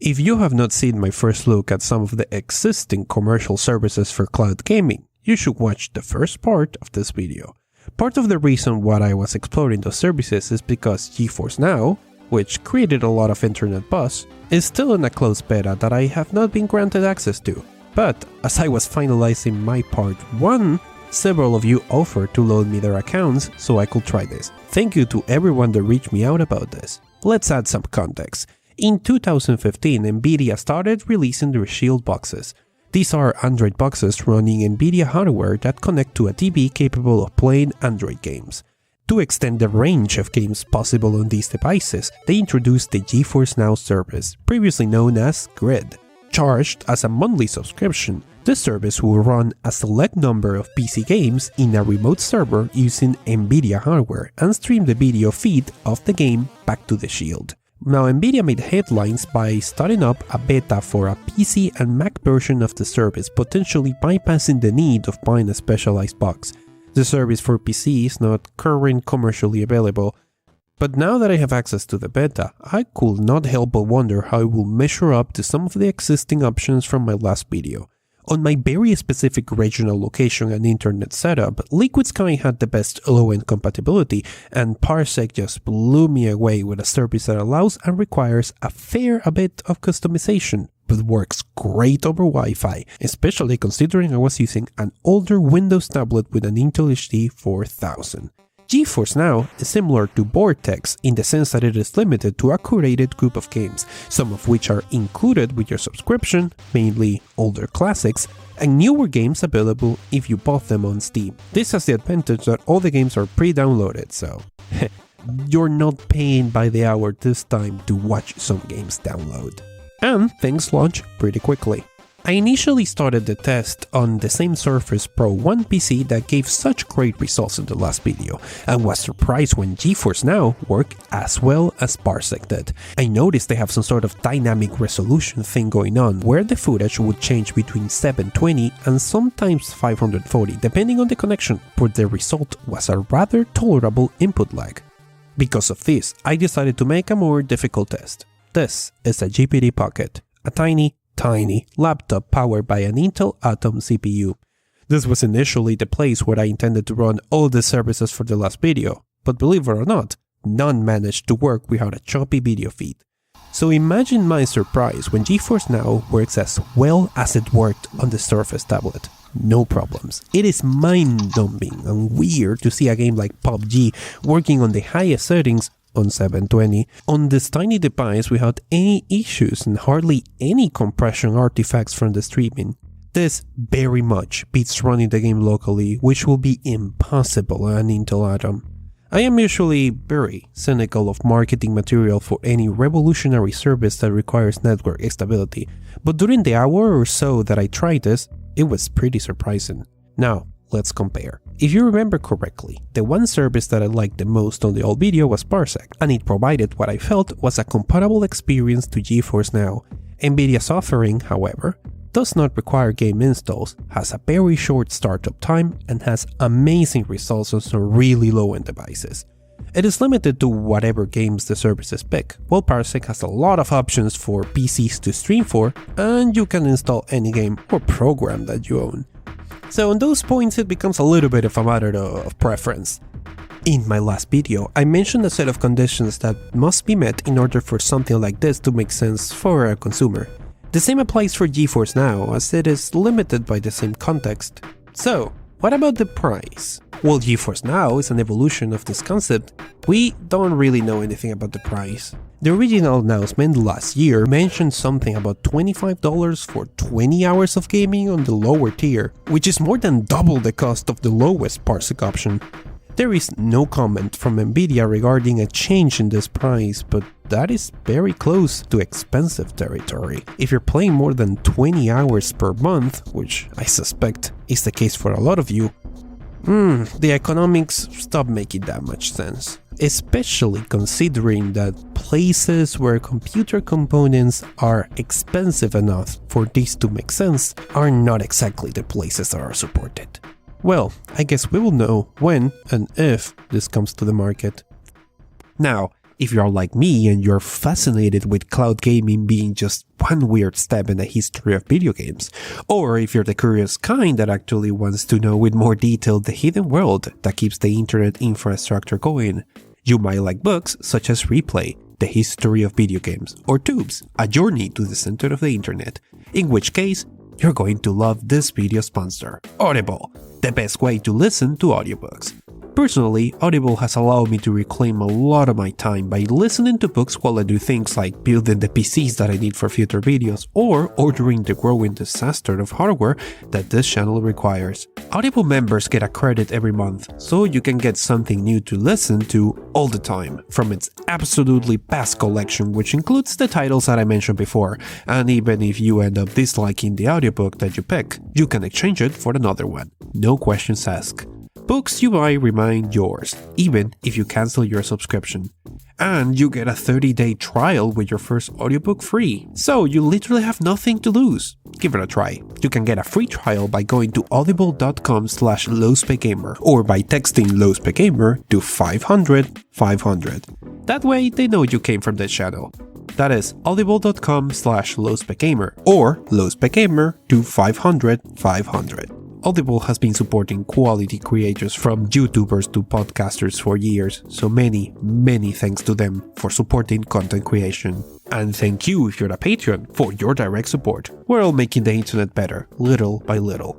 If you have not seen my first look at some of the existing commercial services for cloud gaming, you should watch the first part of this video. Part of the reason why I was exploring those services is because GeForce Now, which created a lot of internet buzz, is still in a closed beta that I have not been granted access to. But as I was finalizing my part 1, several of you offered to loan me their accounts so I could try this. Thank you to everyone that reached me out about this. Let's add some context. In 2015, Nvidia started releasing their Shield boxes. These are Android boxes running Nvidia hardware that connect to a TV capable of playing Android games. To extend the range of games possible on these devices, they introduced the GeForce Now service, previously known as Grid. Charged as a monthly subscription, this service will run a select number of PC games in a remote server using Nvidia hardware and stream the video feed of the game back to the Shield. Now, Nvidia made headlines by starting up a beta for a PC and Mac version of the service, potentially bypassing the need of buying a specialized box. The service for PC is not currently commercially available, but now that I have access to the beta, I could not help but wonder how it will measure up to some of the existing options from my last video. On my very specific regional location and internet setup, Liquid Sky had the best low-end compatibility, and Parsec just blew me away with a service that allows and requires a fair bit of customization, but works great over Wi-Fi, especially considering I was using an older Windows tablet with an Intel HD 4000. GeForce Now is similar to Vortex in the sense that it is limited to a curated group of games, some of which are included with your subscription, mainly older classics, and newer games available if you bought them on Steam. This has the advantage that all the games are pre-downloaded, so you're not paying by the hour this time to watch some games download. And things launch pretty quickly. I initially started the test on the same Surface Pro 1 PC that gave such great results in the last video, and was surprised when GeForce Now worked as well as Parsec did. I noticed they have some sort of dynamic resolution thing going on, where the footage would change between 720 and sometimes 540 depending on the connection, but the result was a rather tolerable input lag. Because of this, I decided to make a more difficult test. This is a Gpd Pocket, a tiny laptop powered by an Intel Atom CPU. This was initially the place where I intended to run all the services for the last video, but believe it or not, none managed to work without a choppy video feed. So imagine my surprise when GeForce Now works as well as it worked on the Surface tablet. No problems. It is mind-numbing and weird to see a game like PUBG working on the highest settings on 720 on this tiny device without any issues and hardly any compression artifacts from the streaming. This very much beats running the game locally, which will be impossible on an Intel Atom. I am usually very cynical of marketing material for any revolutionary service that requires network stability, but during the hour or so that I tried this, it was pretty surprising. Now, let's compare. If you remember correctly, the one service that I liked the most on the old video was Parsec, and it provided what I felt was a compatible experience to GeForce Now. Nvidia's offering, however, does not require game installs, has a very short startup time, and has amazing results on some really low-end devices. It is limited to whatever games the services pick, while Parsec has a lot of options for PCs to stream for, and you can install any game or program that you own. So on those points it becomes a little bit of a matter of preference. In my last video, I mentioned a set of conditions that must be met in order for something like this to make sense for a consumer. The same applies for GeForce Now, as it is limited by the same context. So, what about the price? Well, GeForce Now is an evolution of this concept. We don't really know anything about the price. The original announcement last year mentioned something about $25 for 20 hours of gaming on the lower tier, which is more than double the cost of the lowest Parsec option. There is no comment from Nvidia regarding a change in this price, but that is very close to expensive territory. If you're playing more than 20 hours per month, which I suspect is the case for a lot of you, the economics stop making that much sense. Especially considering that places where computer components are expensive enough for this to make sense are not exactly the places that are supported. Well, I guess we will know when and if this comes to the market. Now, if you're like me and you're fascinated with cloud gaming being just one weird step in the history of video games, or if you're the curious kind that actually wants to know with more detail the hidden world that keeps the internet infrastructure going. You might like books such as Replay, The History of Video Games, or Tubes, A Journey to the Center of the Internet, in which case, you're going to love this video sponsor, Audible, the best way to listen to audiobooks. Personally, Audible has allowed me to reclaim a lot of my time by listening to books while I do things like building the PCs that I need for future videos or ordering the growing disaster of hardware that this channel requires. Audible members get a credit every month, so you can get something new to listen to all the time, from its absolutely vast collection, which includes the titles that I mentioned before, and even if you end up disliking the audiobook that you pick, you can exchange it for another one. No questions asked. Books you buy remain yours, even if you cancel your subscription. And you get a 30-day trial with your first audiobook free, so you literally have nothing to lose. Give it a try. You can get a free trial by going to audible.com/LowSpecGamer or by texting LowSpecGamer to 500-500. That way they know you came from this channel. That is audible.com/LowSpecGamer or LowSpecGamer to 500-500. Audible has been supporting quality creators from YouTubers to podcasters for years, so many thanks to them for supporting content creation. And thank you if you're a Patreon for your direct support. We're all making the internet better, little by little.